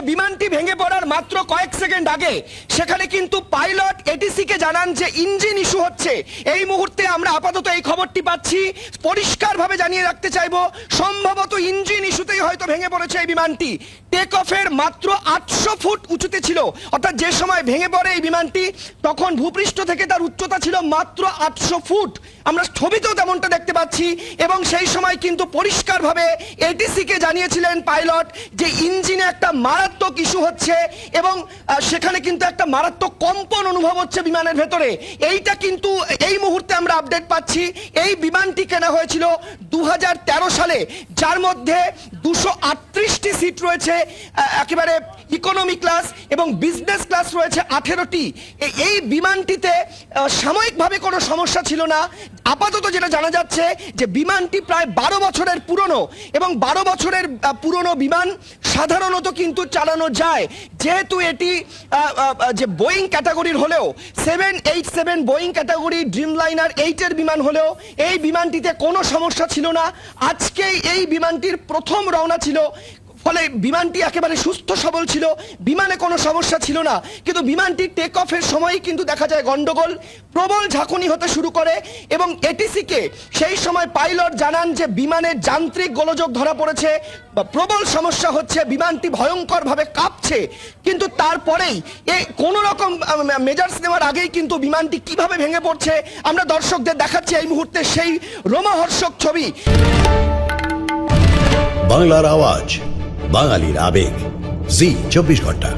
বিমানটি ভেঙে পড়ার মাত্র কয়েক সেকেন্ড আগে সেখানে কিন্তু পাইলট এটিসি কে জানান যে ইঞ্জিন ইস্যু হচ্ছে। এই মুহূর্তে আমরা আপাতত এই খবরটি পাচ্ছি, পরিষ্কারভাবে জানিয়ে রাখতে চাইবো সম্ভবত ইঞ্জিন ইস্যুতেই হয়তো ভেঙে পড়েছে এই বিমানটি। টেক অফের মাত্র 800 ফুট উঁচুতে ছিল, অর্থাৎ যে সময় ভেঙে পড়ে এই বিমানটি তখন ভূপৃষ্ঠ থেকে তার উচ্চতা ছিল মাত্র 800 ফুট। আমরা ছবিতেও তেমনটা দেখতে পাচ্ছি এবং সেই সময় কিন্তু পরিষ্কারভাবে এটিসি কে জানিয়েছিলেন পাইলট যে ইঞ্জিনে একটা মারাত্মক ইস্যু হচ্ছে এবং সেখানে কিন্তু একটা মারাত্মক কম্পন অনুভব হচ্ছে বিমানের ভেতরে। এইটা কিন্তু এই মুহূর্তে আমরা আপডেট পাচ্ছি। এই বিমানটি কেনা হয়েছিল 2013 সালে, যার মধ্যে 238টি সিট রয়েছে একেবারে ইকোনমি ক্লাস এবং বিজনেস ক্লাস রয়েছে 18টি। এই বিমানটিতে সাময়িকভাবে কোনো সমস্যা ছিল না। আপাতত যেটা জানা যাচ্ছে যে বিমানটি প্রায় 12 বছরের পুরনো এবং 12 বছরের পুরনো বিমান সাধারণত কিন্তু চালানো যায়, যেহেতু এটি যে বোয়িং ক্যাটাগরির হলেও 787 বোয়িং ক্যাটাগরি ড্রিমলাইনার 8-এর বিমান হলেও এই বিমানটিতে কোনো সমস্যা ছিল না। আজকেই এই বিমানটির প্রথম রওনা ছিল, ফলে বিমানটি একেবারে সুস্থ সবল ছিল, বিমানে কোনো সমস্যা ছিল না। কিন্তু বিমানটি টেক অফের সময়ই কিন্তু দেখা যায় গন্ডগোল, প্রবল ঝাঁকুনি হতে শুরু করে এবং এটিসিকে সেই সময় পাইলট জানান যে বিমানের যান্ত্রিক গোলযোগ ধরা পড়েছে, প্রবল সমস্যা হচ্ছে, বিমানটি ভয়ঙ্করভাবে কাঁপছে। কিন্তু তারপরেই কোনো রকম মেজার্স নেওয়ার আগেই কিন্তু বিমানটি কিভাবে ভেঙে পড়ছে আমরা দর্শকদের দেখাচ্ছি এই মুহূর্তে সেই রোমহর্ষক ছবি। বাংলার আওয়াজ, বাঙালির আবেগ, জি 24 ঘন্টা।